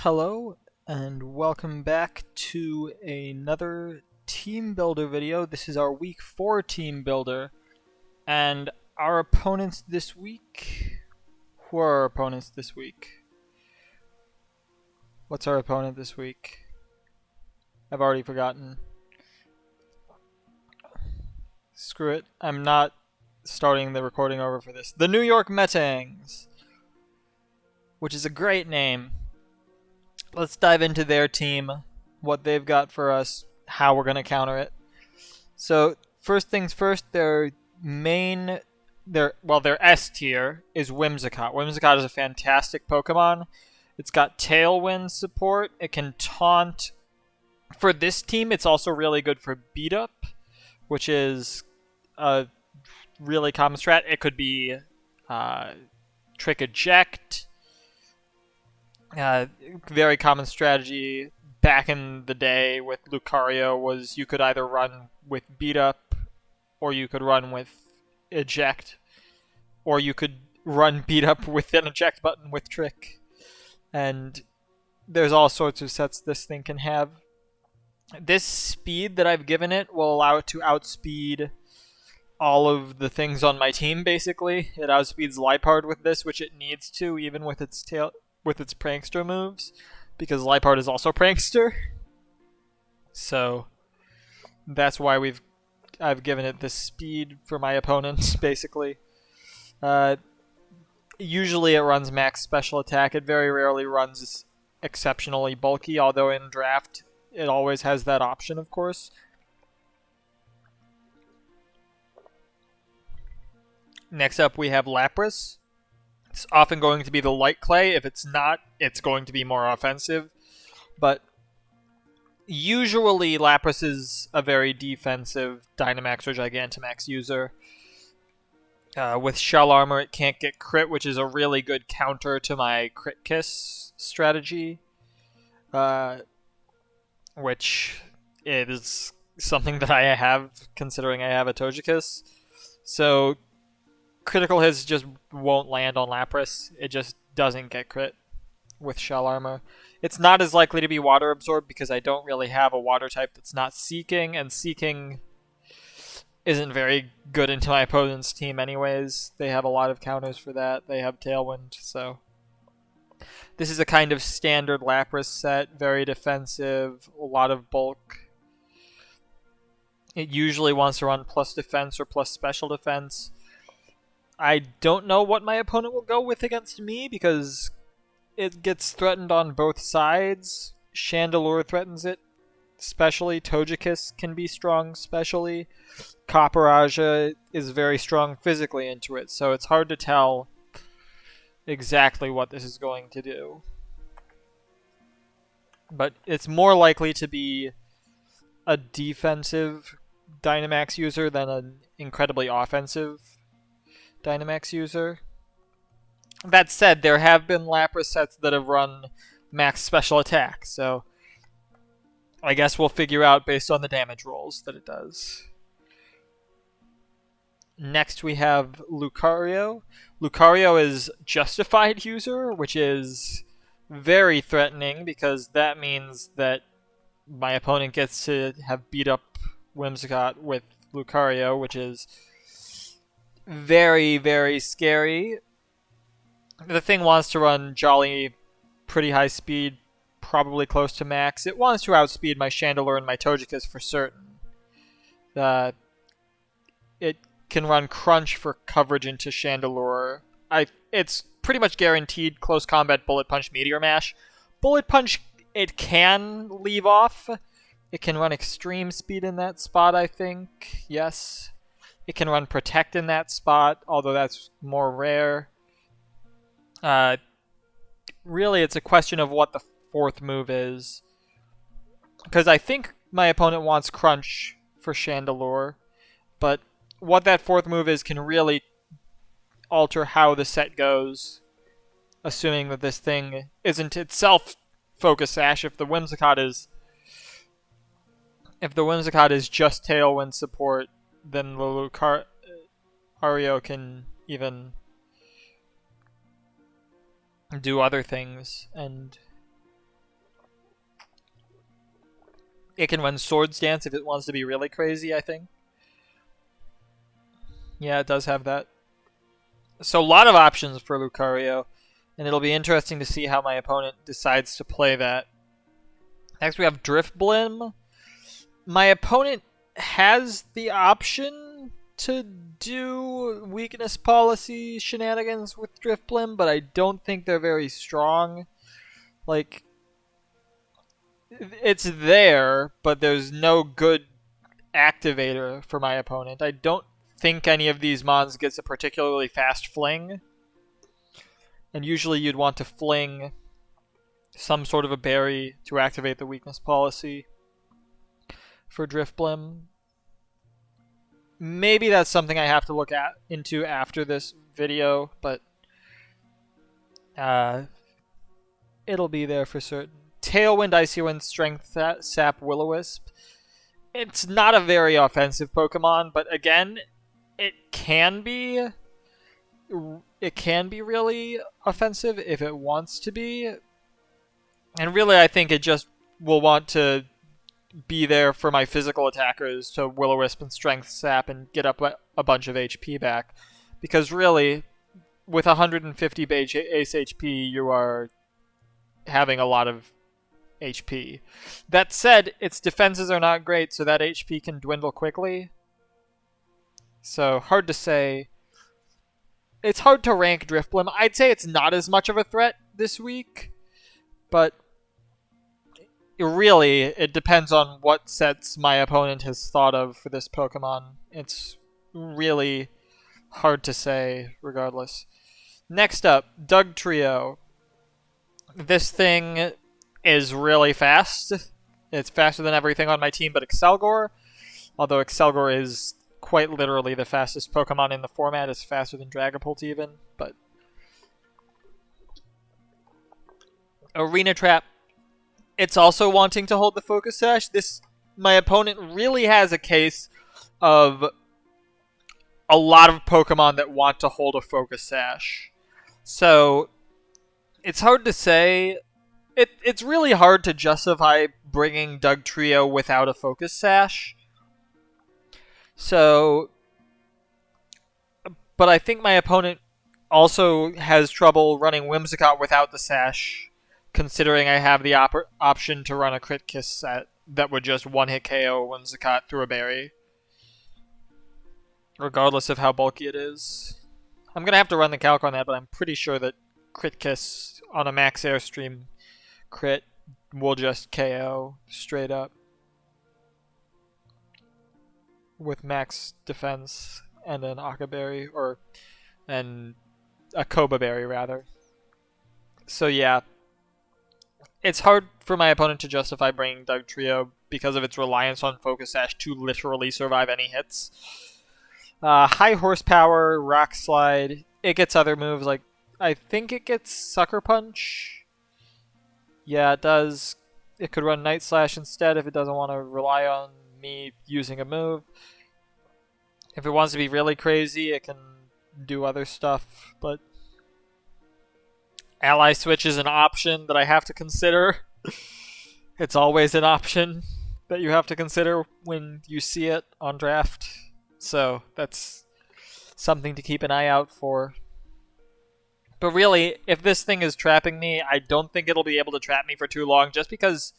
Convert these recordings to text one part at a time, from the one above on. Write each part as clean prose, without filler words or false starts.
Hello and welcome back to another team builder video. This is our week 4 team builder, and our opponents this week. Who are our opponents this week? What's our opponent this week? I've already forgotten. Screw it. I'm not starting the recording over for this. The New York Metangs, which is a great name. Let's dive into their team, what they've got for us, how we're going to counter it. So, first things first, their S tier is Whimsicott. Whimsicott is a fantastic Pokemon. It's got Tailwind support. It can taunt. For this team, it's also really good for Beat Up, which is a really common strat. It could be Trick Eject. Very common strategy back in the day with Lucario was you could either run with Beat Up, or you could run with Eject, or you could run Beat Up with an Eject button with Trick. And there's all sorts of sets this thing can have. This speed that I've given it will allow it to outspeed all of the things on my team, basically. It outspeeds Liepard with this, which it needs to, even with its prankster moves, because Liepard is also prankster. So that's why I've given it this speed for my opponents, basically. Usually it runs max special attack. It very rarely runs exceptionally bulky, although in draft it always has that option, of course. Next up we have Lapras. It's often going to be the light clay. If it's not, it's going to be more offensive. But usually Lapras is a very defensive Dynamax or Gigantamax user. With Shell Armor, it can't get crit, which is a really good counter to my Crit Kiss strategy. Which is something that I have, considering I have a Togekiss. So critical hits just won't land on Lapras. It just doesn't get crit with Shell Armor. It's not as likely to be Water Absorbed because I don't really have a water type that's not Seeking, and Seeking isn't very good into my opponent's team anyways. They have a lot of counters for that. They have Tailwind, so this is a kind of standard Lapras set, very defensive, a lot of bulk. It usually wants to run plus defense or plus special defense. I don't know what my opponent will go with against me because it gets threatened on both sides. Chandelure threatens it, especially. Togekiss can be strong, especially. Copperajah is very strong physically into it, so it's hard to tell exactly what this is going to do. But it's more likely to be a defensive Dynamax user than an incredibly offensive Dynamax user. That said, there have been Lapras sets that have run max special attack, so I guess we'll figure out based on the damage rolls that it does. Next we have Lucario. Lucario is Justified user, which is very threatening because that means that my opponent gets to have beat up Whimsicott with Lucario, which is very, very scary. The thing wants to run Jolly pretty high speed, probably close to max. It wants to outspeed my Chandelure and my Togekiss for certain. It can run Crunch for coverage into Chandelure. It's pretty much guaranteed close combat Bullet Punch, Meteor Mash. Bullet Punch it can leave off. It can run Extreme Speed in that spot, I think. Yes. It can run Protect in that spot, although that's more rare. Really, it's a question of what the fourth move is. Because I think my opponent wants Crunch for Chandelure, but what that fourth move is can really alter how the set goes, assuming that this thing isn't itself Focus Sash. If the Whimsicott is just Tailwind support, then the Lucario can even do other things, and It can run Swords Dance if it wants to be really crazy, I think. Yeah, it does have that. So a lot of options for Lucario, and it'll be interesting to see how my opponent decides to play that. Next we have Drifblim. My opponent has the option to do weakness policy shenanigans with Drifblim, but I don't think they're very strong. Like, it's there, but there's no good activator for my opponent. I don't think any of these mons gets a particularly fast fling. And usually you'd want to fling some sort of a berry to activate the weakness policy for Drifblim. Maybe that's something I have to look into after this video, but it'll be there for certain. Tailwind, Icy Wind, Strength Sap, Will-O-Wisp. It's not a very offensive Pokemon, but again, it can be really offensive if it wants to be. And really, I think it just will want to be there for my physical attackers to Will-O-Wisp and Strength Sap and get up a bunch of HP back. Because really, with 150 base HP, you are having a lot of HP. That said, its defenses are not great, so that HP can dwindle quickly. So, hard to say. It's hard to rank Drifblim. I'd say it's not as much of a threat this week, but really, it depends on what sets my opponent has thought of for this Pokemon. It's really hard to say, regardless. Next up, Dugtrio. This thing is really fast. It's faster than everything on my team but Excelgor, although Excelgor is quite literally the fastest Pokemon in the format. It's faster than Dragapult even, but Arena Trap. It's also wanting to hold the Focus Sash. My opponent really has a case of a lot of Pokemon that want to hold a Focus Sash. So it's hard to say. It's really hard to justify bringing Dugtrio without a Focus Sash. So, but I think my opponent also has trouble running Whimsicott without the Sash, considering I have the option to run a Crit Kiss set that would just one-hit KO Whimsicott through a berry, regardless of how bulky it is. I'm going to have to run the calc on that, but I'm pretty sure that Crit Kiss on a max Airstream crit will just KO straight up with max defense and an Aka Berry, and a Koba Berry rather. So yeah, it's hard for my opponent to justify bringing Dugtrio because of its reliance on Focus Sash to literally survive any hits. High horsepower, Rock Slide. It gets other moves, like I think it gets Sucker Punch. Yeah, it does. It could run Night Slash instead if it doesn't want to rely on me using a move. If it wants to be really crazy, it can do other stuff, but Ally Switch is an option that I have to consider. It's always an option that you have to consider when you see it on draft. So that's something to keep an eye out for. But really, if this thing is trapping me, I don't think it'll be able to trap me for too long, just because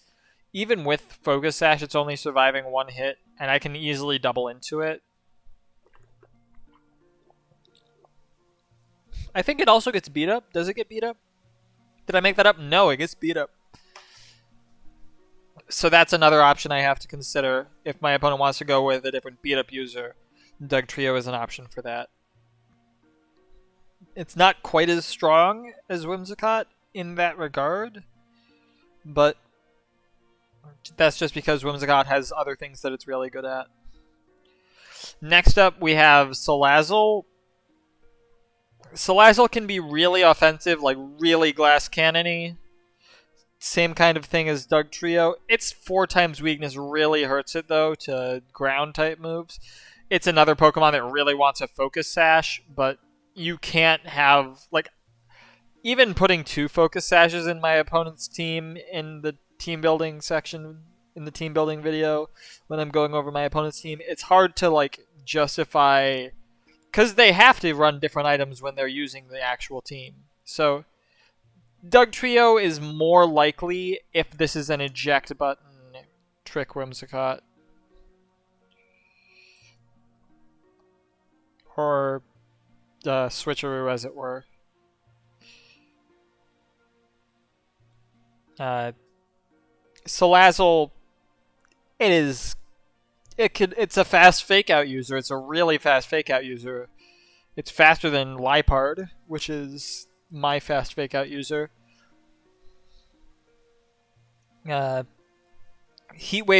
even with Focus Sash, it's only surviving one hit, and I can easily double into it. I think it also gets beat up. Does it get beat up? Did I make that up? No, it gets beat up. So that's another option I have to consider. If my opponent wants to go with a different beat up user, Dugtrio is an option for that. It's not quite as strong as Whimsicott in that regard, but that's just because Whimsicott has other things that it's really good at. Next up, we have Selazal. Selazal can be really offensive, like really glass cannon-y. Same kind of thing as Dugtrio. Its 4 times weakness really hurts it, though, to ground-type moves. It's another Pokemon that really wants a Focus Sash, but you can't have, like, even putting 2 Focus Sashes in my opponent's team in the team building section in the team building video when I'm going over my opponent's team. It's hard to like justify because they have to run different items when they're using the actual team. So Dugtrio is more likely if this is an eject button trick Whimsicott. Or switcheroo, as it were. Selazal, it's a fast fake out user. It's a really fast fake out user. It's faster than Lipard, which is my fast fake out user. Heatwave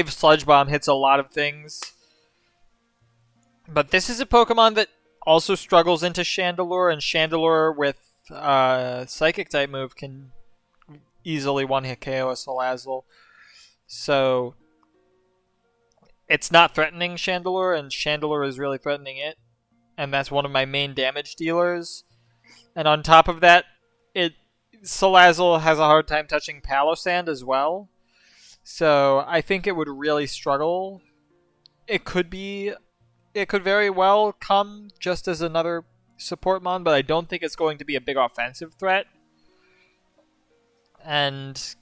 Sludge Bomb hits a lot of things. But this is a Pokemon that also struggles into Chandelure, and Chandelure with Psychic type move can easily one-hit KO a Selazal. So it's not threatening Chandelure, and Chandelure is really threatening it. And that's one of my main damage dealers. And on top of that, Selazal has a hard time touching Palossand as well. So I think it would really struggle. It could very well come just as another support mon, but I don't think it's going to be a big offensive threat. And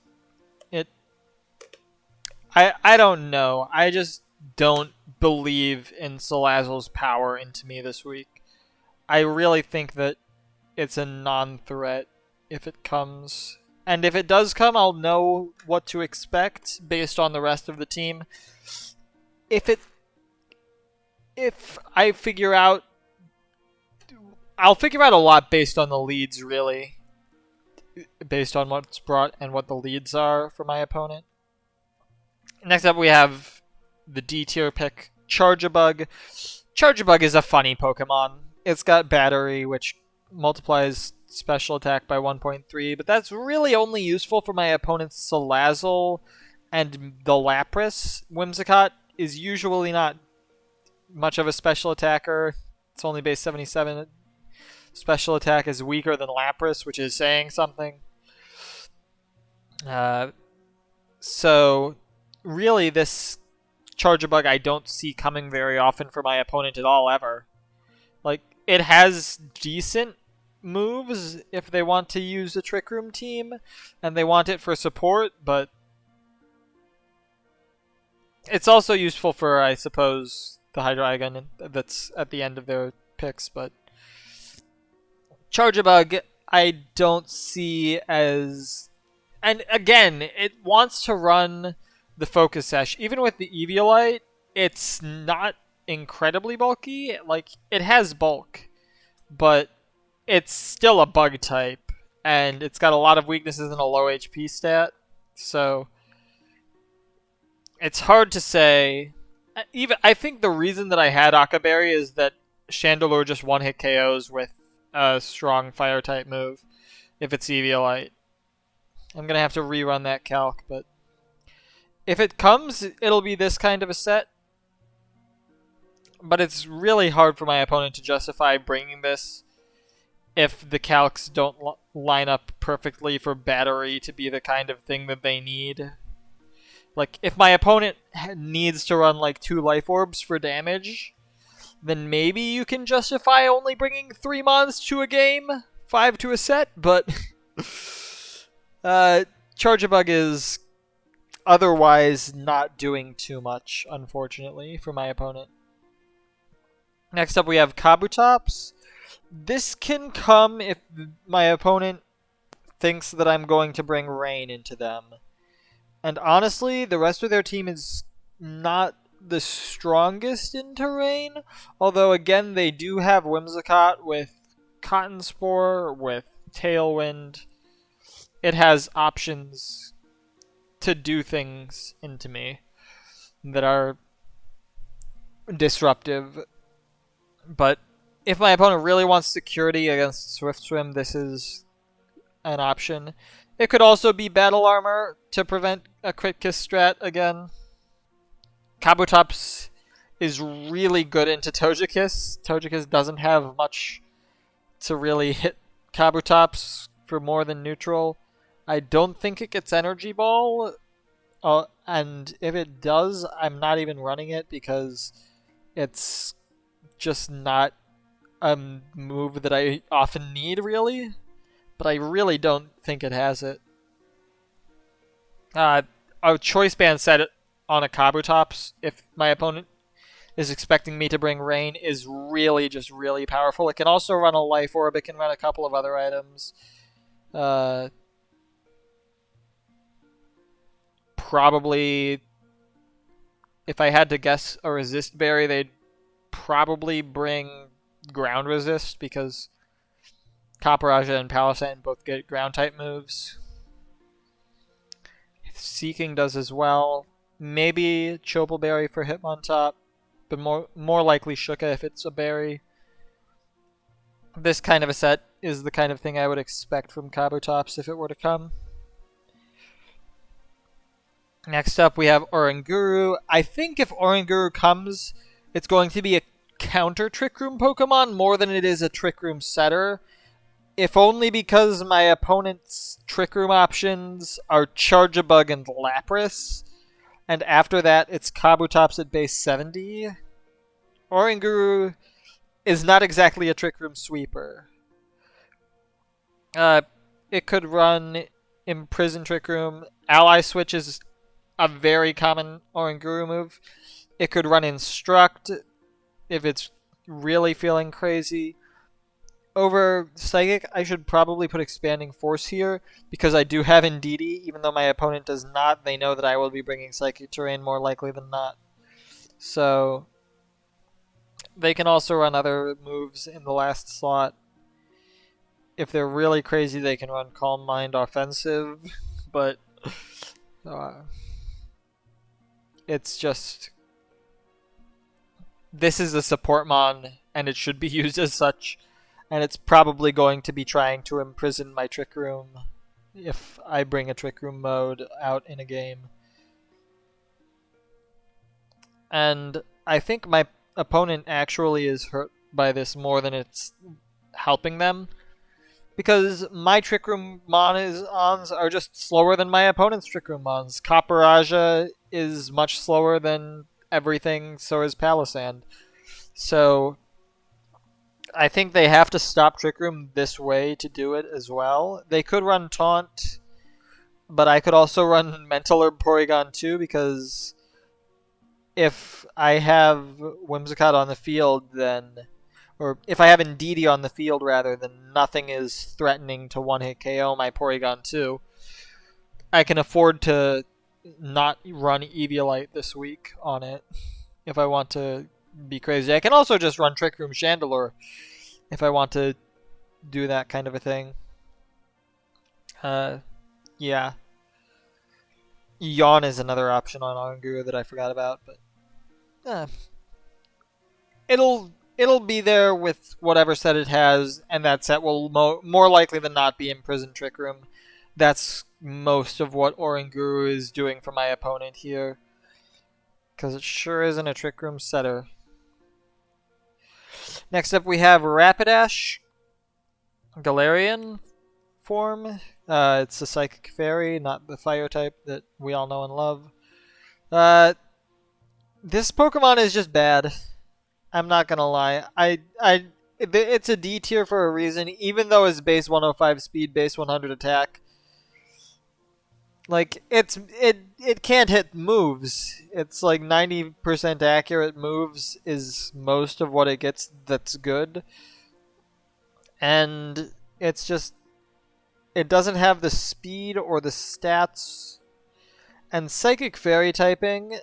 I don't know. I just don't believe in Selazal's power into me this week. I really think that it's a non-threat if it comes. And if it does come, I'll know what to expect based on the rest of the team. If I figure out... I'll figure out a lot based on the leads, really. Based on what's brought and what the leads are for my opponent. Next up we have the D tier pick, Charjabug. Charjabug is a funny Pokemon. It's got Battery, which multiplies special attack by 1.3, but that's really only useful for my opponent's Selazal and the Lapras. Whimsicott is usually not much of a special attacker. It's only base 77. Special attack is weaker than Lapras, which is saying something. So really this Charjabug I don't see coming very often for my opponent at all, ever. Like, it has decent moves if they want to use a Trick Room team, and they want it for support, but it's also useful for, I suppose, the Hydreigon that's at the end of their picks, but Charjabug I don't see as... And again, it wants to run the Focus Sash. Even with the Eviolite, it's not incredibly bulky. Like, it has bulk, but it's still a bug type, and it's got a lot of weaknesses and a low HP stat, so it's hard to say. I think the reason that I had Akaberry is that Chandelure just one-hit KOs with a strong fire type move if it's Eviolite. I'm gonna have to rerun that calc, but if it comes, it'll be this kind of a set. But it's really hard for my opponent to justify bringing this if the calcs don't line up perfectly for Battery to be the kind of thing that they need. Like, if my opponent needs to run like 2 Life Orbs for damage, then maybe you can justify only bringing 3 mons to a game, 5 to a set, but Charjabug is otherwise not doing too much, unfortunately, for my opponent. Next up we have Kabutops. This can come if my opponent thinks that I'm going to bring Rain into them. And honestly, the rest of their team is not the strongest into Rain. Although, again, they do have Whimsicott with Cotton Spore, with Tailwind. It has options to do things into me that are disruptive. But if my opponent really wants security against Swift Swim, this is an option. It could also be Battle Armor to prevent a Crit Kiss strat again. Kabutops is really good into Togekiss. Togekiss doesn't have much to really hit Kabutops for more than neutral. I don't think it gets Energy Ball. And if it does, I'm not even running it because it's just not a move that I often need, really. But I really don't think it has it. A choice band set on a Kabutops, if my opponent is expecting me to bring rain, is really just really powerful. It can also run a life orb. It can run a couple of other items. Probably, if I had to guess a resist berry, they'd probably bring ground resist because Copperajah and Palossand both get ground type moves. Seeking does as well. Maybe Choppleberry for Hitmontop, but more likely Shuka if it's a berry. This kind of a set is the kind of thing I would expect from Kabutops if it were to come. Next up, we have Oranguru. I think if Oranguru comes, it's going to be a counter Trick Room Pokemon more than it is a Trick Room setter. If only because my opponent's Trick Room options are Charjabug and Lapras. And after that, it's Kabutops at base 70. Oranguru is not exactly a Trick Room sweeper. It could run Imprison Trick Room. Ally Switch is a very common Oranguru move. It could run Instruct if it's really feeling crazy. Over Psychic, I should probably put Expanding Force here, because I do have Indeedee. Even though my opponent does not, they know that I will be bringing Psychic Terrain more likely than not. So, they can also run other moves in the last slot. If they're really crazy, they can run Calm Mind Offensive, but it's just... This is a support mon, and it should be used as such. And it's probably going to be trying to imprison my Trick Room if I bring a Trick Room mode out in a game. And I think my opponent actually is hurt by this more than it's helping them. Because my Trick Room Mons are just slower than my opponent's Trick Room Mons. Copperajah is much slower than everything, so is Palossand. So I think they have to stop Trick Room this way to do it as well. They could run Taunt, but I could also run Mental Herb Porygon too, because if I have Whimsicott on the field, then... Or if I have Indeedee on the field, rather, then nothing is threatening to one-hit KO my Porygon 2. I can afford to not run Eviolite this week on it if I want to be crazy. I can also just run Trick Room Chandelure if I want to do that kind of a thing. Yeah. Yawn is another option on Oranguru that I forgot about, but it'll be there with whatever set it has, and that set will more likely than not be Imprisoned Trick Room. That's most of what Oranguru is doing for my opponent here, because it sure isn't a Trick Room setter. Next up we have Rapidash, Galarian form. It's a Psychic Fairy, not the Fire type that we all know and love. This Pokemon is just bad. I'm not gonna lie. It's a D tier for a reason, even though it's base 105 speed, base 100 attack. Like, it can't hit moves. It's like 90% accurate moves is most of what it gets that's good. And it's just... It doesn't have the speed or the stats. And Psychic Fairy typing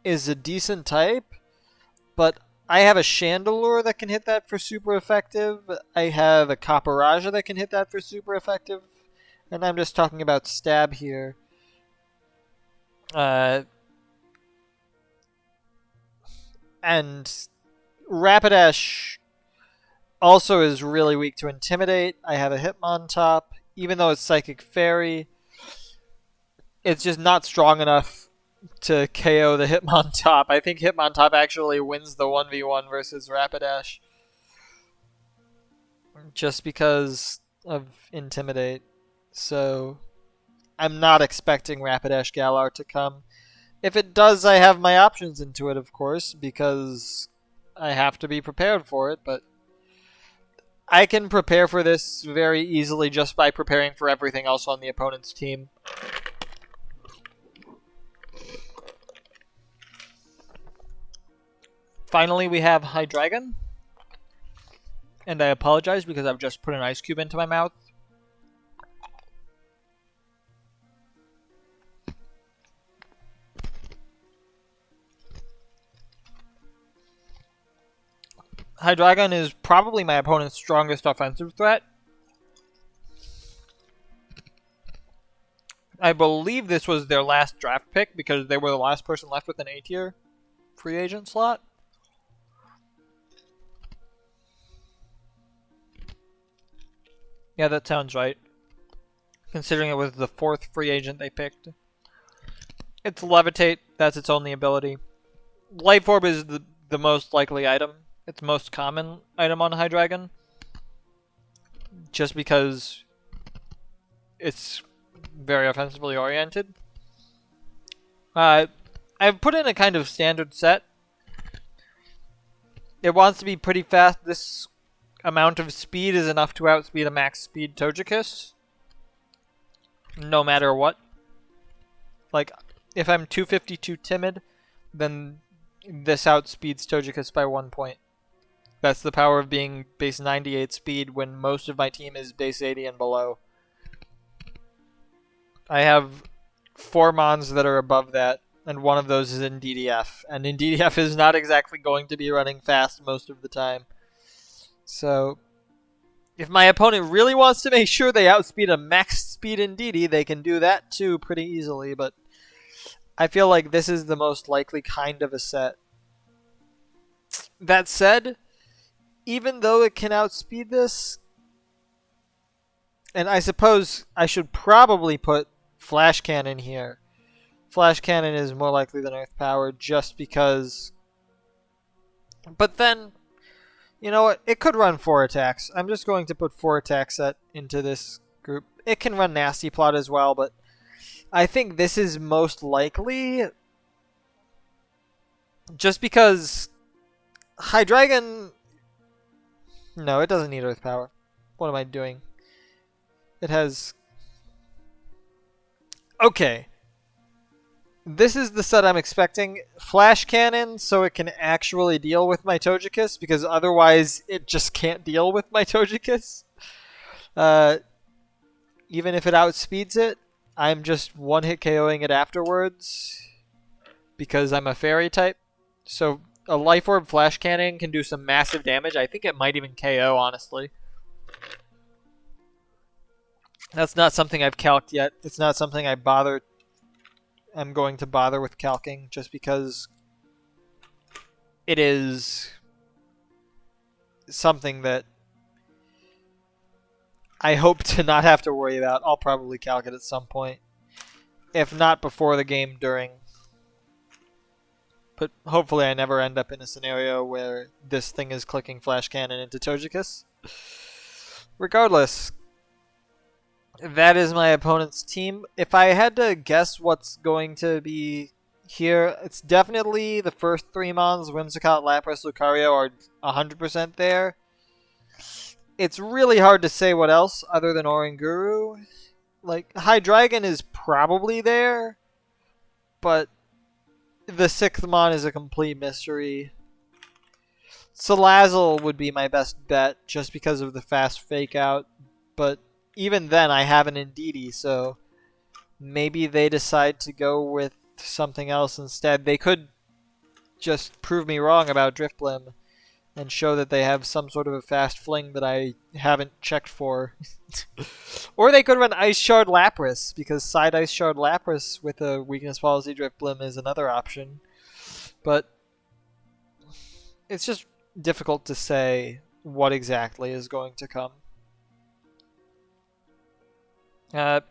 is a decent type, but I have a Chandelure that can hit that for super effective. I have a Copperajah that can hit that for super effective. And I'm just talking about stab here. And Rapidash also is really weak to Intimidate. I have a Hitmontop. Even though it's Psychic Fairy, it's just not strong enough to KO the Hitmontop. I think Hitmontop actually wins the 1v1 versus Rapidash. Just because of Intimidate. So, I'm not expecting Rapidash Galar to come. If it does, I have my options into it, of course, because I have to be prepared for it, but I can prepare for this very easily just by preparing for everything else on the opponent's team. Finally, we have Hydreigon. And I apologize because I've just put an ice cube into my mouth. Hydreigon is probably my opponent's strongest offensive threat. I believe this was their last draft pick because they were the last person left with an A-tier free agent slot. Yeah, that sounds right. Considering it was the 4th free agent they picked. It's Levitate, that's its only ability. Life Orb is the most likely item. It's most common item on Hydreigon. Just because it's very offensively oriented. I've put in a kind of standard set. It wants to be pretty fast. This amount of speed is enough to outspeed a max speed Togekiss. No matter what. Like, if I'm 252 timid, then this outspeeds Togekiss by 1 point. That's the power of being base 98 speed when most of my team is base 80 and below. I have 4 Mons that are above that, and one of those is in DDF. And in DDF is not exactly going to be running fast most of the time. So, if my opponent really wants to make sure they outspeed a max speed in DD, they can do that too pretty easily, but I feel like this is the most likely kind of a set. That said, even though it can outspeed this, and I suppose I should probably put Flash Cannon here. Flash Cannon is more likely than Earth Power just because... But then, you know what? It could run 4 attacks. I'm just going to put 4 attack set into this group. It can run Nasty Plot as well, but I think this is most likely just because Hydreigon... No, it doesn't need Earth Power. What am I doing? It has... Okay. This is the set I'm expecting. Flash Cannon, so it can actually deal with my Togekiss, because otherwise it just can't deal with my Togekiss. Even if it outspeeds it, I'm just one-hit KOing it afterwards, because I'm a Fairy type. So a Life Orb Flash Cannon can do some massive damage. I think it might even KO, honestly. That's not something I've calced yet. It's not something I'm going to bother with calcing, just because it is something that I hope to not have to worry about. I'll probably calc it at some point. If not before the game, during. But hopefully I never end up in a scenario where this thing is clicking Flash Cannon into Togekiss. Regardless, that is my opponent's team. If I had to guess what's going to be here, it's definitely the first 3 Mons, Whimsicott, Lapras, Lucario are 100% there. It's really hard to say what else other than Oranguru. Like, Hydreigon is probably there, but the 6th Mon is a complete mystery. Selazal would be my best bet just because of the fast fake out, but even then I have an Indeedee, so maybe they decide to go with something else instead. They could just prove me wrong about Drifblim and show that they have some sort of a fast fling that I haven't checked for. Or they could run Ice Shard Lapras, because side Ice Shard Lapras with a Weakness Policy Drifblim is another option. But it's just difficult to say what exactly is going to come. But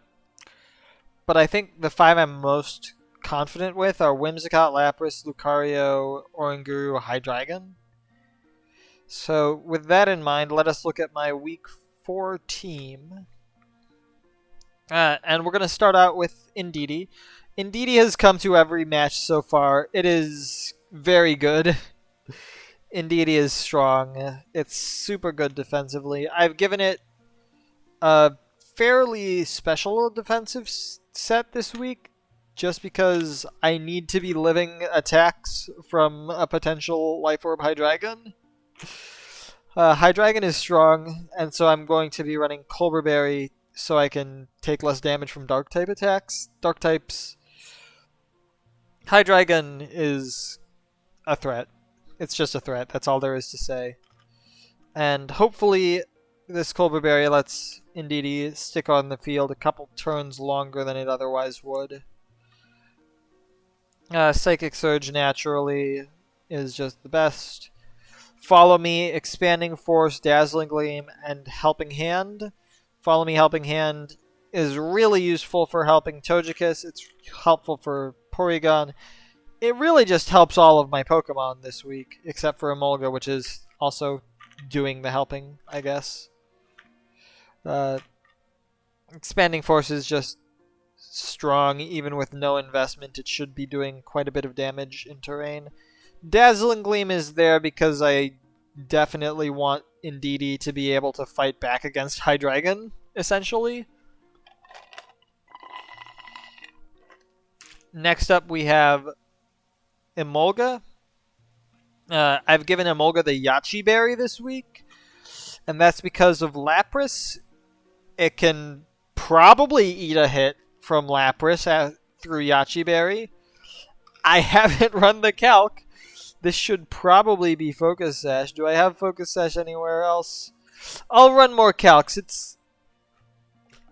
I think the 5 I'm most confident with are Whimsicott, Lapras, Lucario, Oranguru, Hydreigon. So with that in mind, let us look at my Week 4 team. And we're going to start out with Indeedee. Indeedee has come to every match so far. It is very good. Indeedee is strong. It's super good defensively. I've given it a fairly special defensive set this week, just because I need to be living attacks from a potential Life Orb Hydreigon. Hydreigon is strong, and so I'm going to be running Colbur Berry so I can take less damage from Dark-type attacks. Dark-types... Hydreigon is a threat. It's just a threat. That's all there is to say. And hopefully this Colbur Berry lets Indeedee stick on the field a couple turns longer than it otherwise would. Psychic Surge naturally is just the best. Follow Me, Expanding Force, Dazzling Gleam, and Helping Hand. Follow Me, Helping Hand is really useful for helping Togekiss. It's helpful for Porygon. It really just helps all of my Pokemon this week, except for Emolga, which is also doing the helping, I guess. Expanding Force is just strong. Even with no investment, it should be doing quite a bit of damage in terrain. Dazzling Gleam is there because I definitely want Indeedee to be able to fight back against Hydreigon, essentially. Next up, we have Emolga. I've given Emolga the Yachi Berry this week, and that's because of Lapras. It can probably eat a hit from Lapras through Yachi Berry. I haven't run the calc. This should probably be Focus Sash. Do I have Focus Sash anywhere else? I'll run more calcs.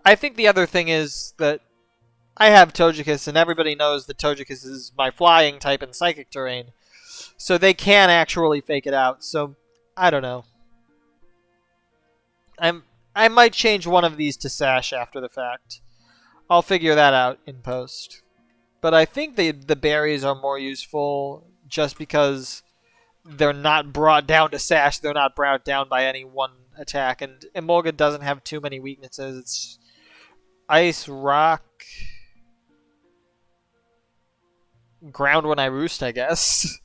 I think the other thing is that I have Togekiss, and everybody knows that Togekiss is my flying type in Psychic terrain. So they can actually fake it out. So, I don't know. I might change one of these to Sash after the fact. I'll figure that out in post. But I think the berries are more useful just because they're not brought down to Sash. They're not brought down by any one attack. And Emolga doesn't have too many weaknesses. It's Ice, Rock, Ground when I roost, I guess.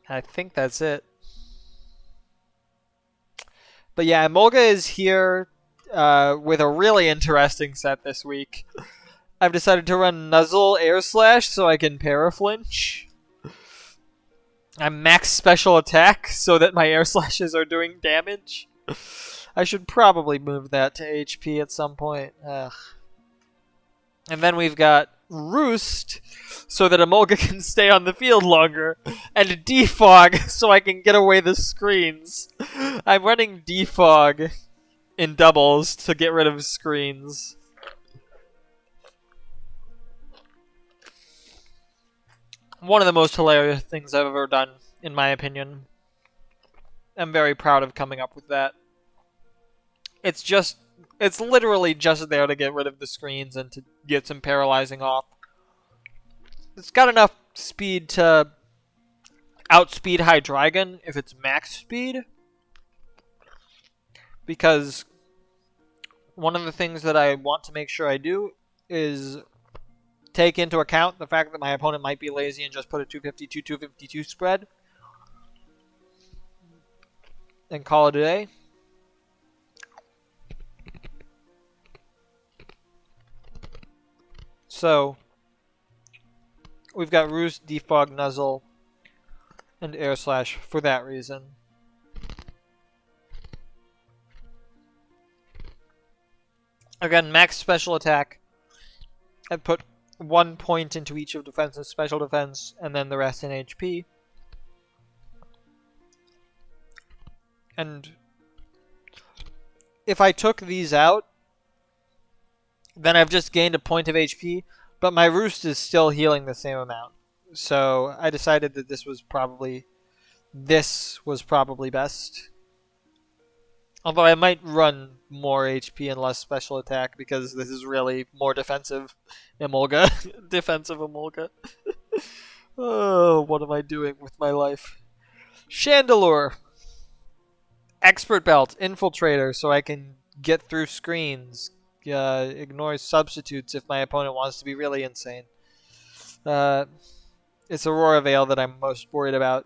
I think that's it. But yeah, Emolga is here with a really interesting set this week. I've decided to run Nuzzle Air Slash so I can Paraflinch. I'm max special attack so that my Air Slashes are doing damage. I should probably move that to HP at some point. Ugh. And then we've got Roost so that Emolga can stay on the field longer, and Defog so I can get away the screens. I'm running Defog in doubles to get rid of screens. One of the most hilarious things I've ever done, in my opinion. I'm very proud of coming up with that. It's literally just there to get rid of the screens and to get some paralyzing off. It's got enough speed to outspeed Hydreigon if it's max speed. Because one of the things that I want to make sure I do is take into account the fact that my opponent might be lazy and just put a 252-252 spread and call it a day. So, we've got Roost, Defog, Nuzzle, and Air Slash for that reason. Again, max special attack. I put 1 point into each of defense and special defense, and then the rest in HP. And if I took these out, then I've just gained a point of HP, but my Roost is still healing the same amount. So I decided that this was probably best. Although I might run more HP and less special attack because this is really more defensive Emolga. Defensive Emolga. Oh, what am I doing with my life? Chandelure. Expert Belt, Infiltrator, so I can get through screens. ignores substitutes if my opponent wants to be really insane. It's Aurora Veil that I'm most worried about.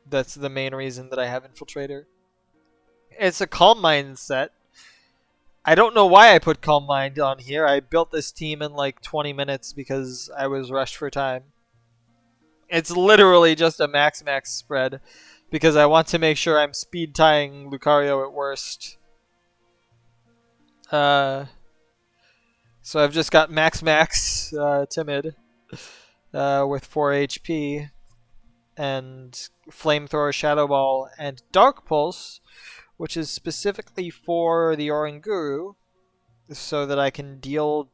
That's the main reason that I have Infiltrator. It's a Calm Mind set. I don't know why I put Calm Mind on here. I built this team in like 20 minutes because I was rushed for time. It's literally just a max spread because I want to make sure I'm speed tying Lucario at worst. So I've just got max Timid with 4 HP and Flamethrower, Shadow Ball, and Dark Pulse, which is specifically for the Oranguru, so that I can deal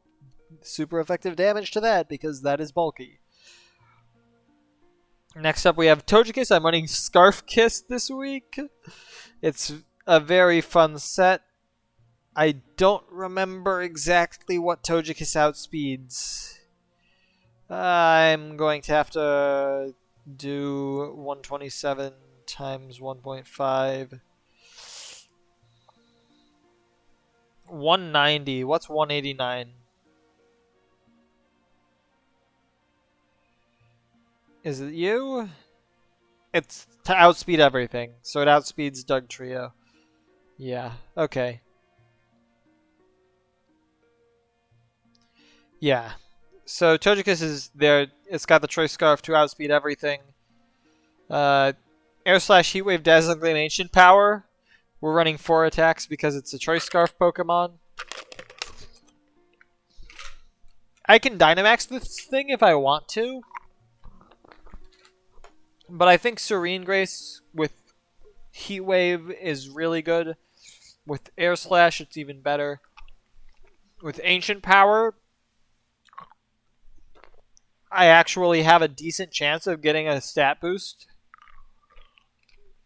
super effective damage to that, because that is bulky. Next up we have Togekiss. I'm running Scarf Kiss this week. It's a very fun set. I don't remember exactly what Togekiss outspeeds. I'm going to have to do 127 times 1.5. 190. What's 189? Is it you? It's to outspeed everything. So it outspeeds Dugtrio. Yeah, okay. Yeah. So Togekiss is there. It's got the Choice Scarf to outspeed everything. Air Slash, Heat Wave, Dazzling Gleam, Ancient Power. We're running 4 attacks because it's a Choice Scarf Pokemon. I can Dynamax this thing if I want to. But I think Serene Grace with Heat Wave is really good. With Air Slash, it's even better. With Ancient Power, I actually have a decent chance of getting a stat boost,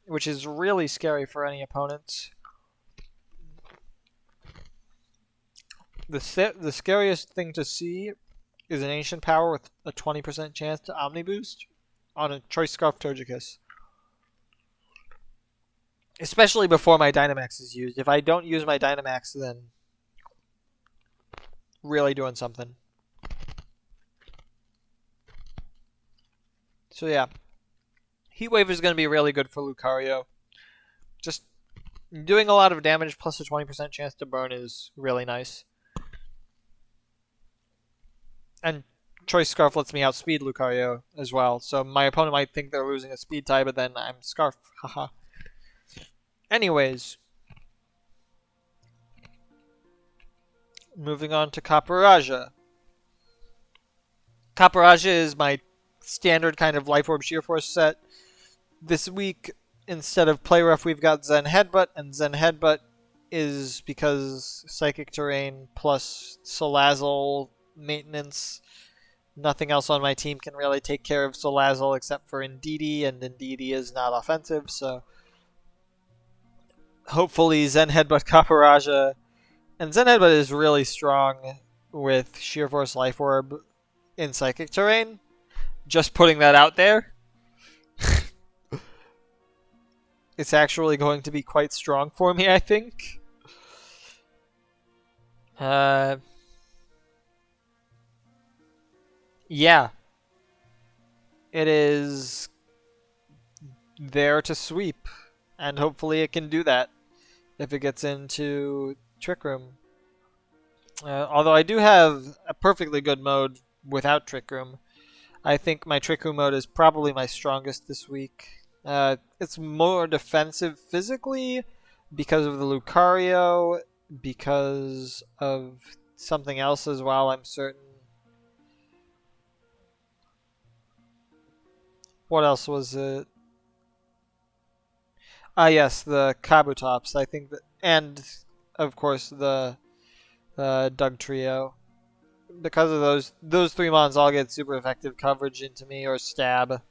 which is really scary for any opponents. The scariest thing to see is an Ancient Power with a 20% chance to Omni Boost on a Choice Scarf Togekiss. Especially before my Dynamax is used. If I don't use my Dynamax, then really doing something. So yeah. Heat Wave is going to be really good for Lucario. Just doing a lot of damage plus a 20% chance to burn is really nice. And Choice Scarf lets me outspeed Lucario as well. So my opponent might think they're losing a speed tie, but then I'm Scarf. Haha. Anyways. Moving on to Caparaja. Caparaja is my standard kind of Life Orb Sheer Force set. This week, instead of Play Rough, we've got Zen Headbutt, and Zen Headbutt is because Psychic Terrain plus Selazal maintenance. Nothing else on my team can really take care of Selazal except for Indeedee, and Indeedee is not offensive, so hopefully Zen Headbutt Caparaja. And Zen Headbutt is really strong with Sheer Force Life Orb in Psychic Terrain. Just putting that out there. It's actually going to be quite strong for me, I think. Yeah. It is there to sweep. And hopefully it can do that if it gets into Trick Room. Although I do have a perfectly good mode without Trick Room. I think my Trick Room mode is probably my strongest this week. It's more defensive physically because of the Lucario, because of something else as well, I'm certain. What else was it? Yes, the Kabutops, I think, and of course the Dugtrio. Because of those 3 mons all get super effective coverage into me, or stab,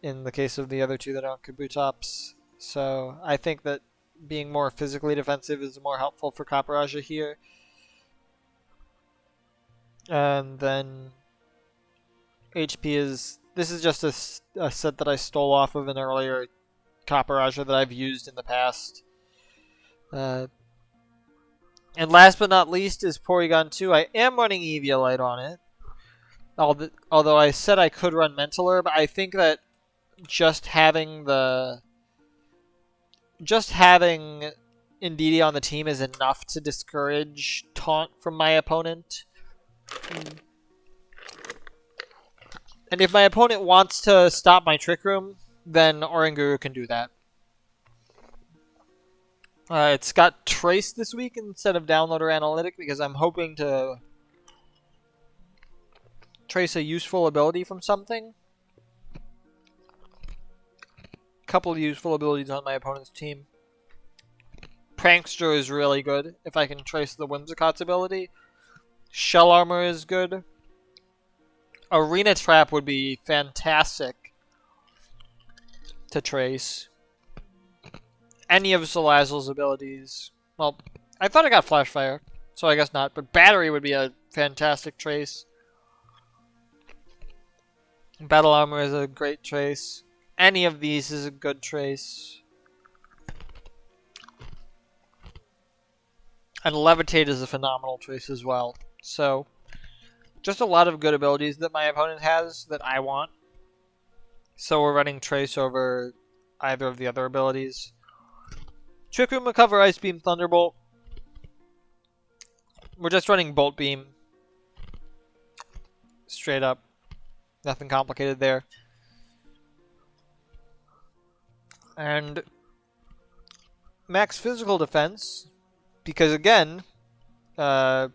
in the case of the other 2 that aren't Kabutops. So I think that being more physically defensive is more helpful for Caparaja here. And then HP is... This is just a set that I stole off of an earlier Caparaja that I've used in the past. And last but not least is Porygon 2. I am running Eviolite on it. Although I said I could run Mental Herb, I think that just having Indeedee on the team is enough to discourage Taunt from my opponent. And if my opponent wants to stop my Trick Room, then Oranguru can do that. It's got Trace this week instead of Downloader Analytic because I'm hoping to trace a useful ability from something. Couple of useful abilities on my opponent's team. Prankster is really good if I can trace the Whimsicott's ability. Shell Armor is good. Arena Trap would be fantastic to trace. Any of Selazal's abilities. Well, I thought I got Flash Fire, so I guess not. But Battery would be a fantastic trace. Battle Armor is a great trace. Any of these is a good trace. And Levitate is a phenomenal trace as well. So, just a lot of good abilities that my opponent has that I want. So we're running Trace over either of the other abilities. Trick Room, Recover, Ice Beam, Thunderbolt. We're just running Bolt Beam. Straight up. Nothing complicated there. And max physical defense. Because again, I'm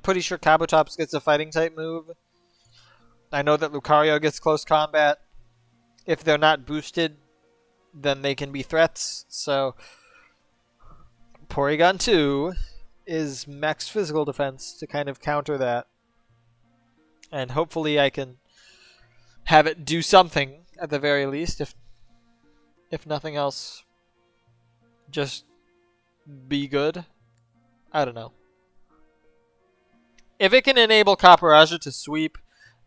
pretty sure Kabutops gets a fighting type move. I know that Lucario gets close combat. If they're not boosted, then they can be threats. So, Porygon 2 is max physical defense to kind of counter that. And hopefully I can have it do something at the very least, if nothing else. Just be good. I don't know. If it can enable Caparajah to sweep,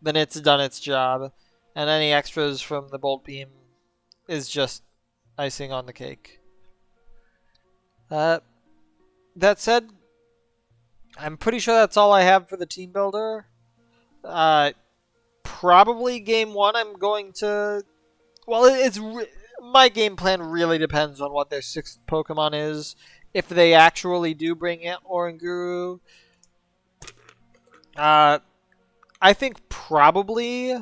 then it's done its job. And any extras from the Bolt Beam is just icing on the cake. That said, I'm pretty sure that's all I have for the team builder. Probably game 1 I'm going to... Well, my game plan really depends on what their 6th Pokemon is. If they actually do bring in Oranguru, I think probably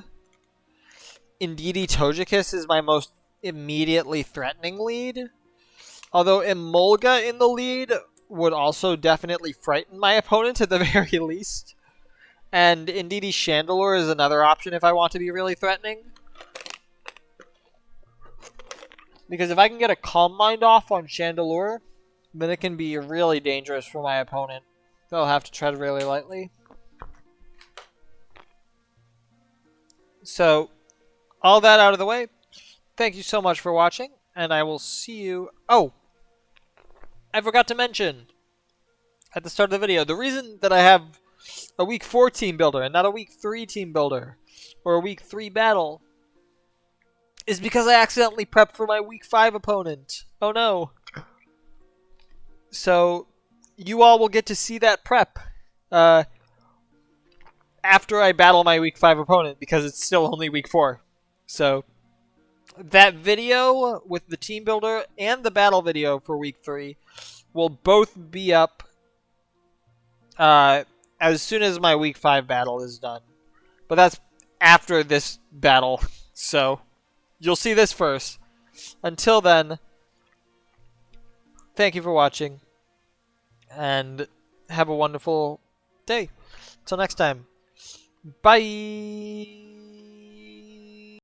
Indeedee Togekiss is my most immediately threatening lead. Although Emolga in the lead would also definitely frighten my opponent at the very least. And Indeedee Chandelure is another option if I want to be really threatening. Because if I can get a Calm Mind off on Chandelure, then it can be really dangerous for my opponent. They'll have to tread really lightly. So, all that out of the way, thank you so much for watching, and I will see you... Oh! I forgot to mention at the start of the video, the reason that I have a Week 4 team builder and not a Week 3 team builder, or a Week 3 battle, is because I accidentally prepped for my Week 5 opponent. Oh no. So, you all will get to see that prep after I battle my Week 5 opponent, because it's still only Week 4. So, that video with the team builder and the battle video for Week 3 will both be up as soon as my Week 5 battle is done. But that's after this battle, so you'll see this first. Until then, thank you for watching, and have a wonderful day. Until next time, bye!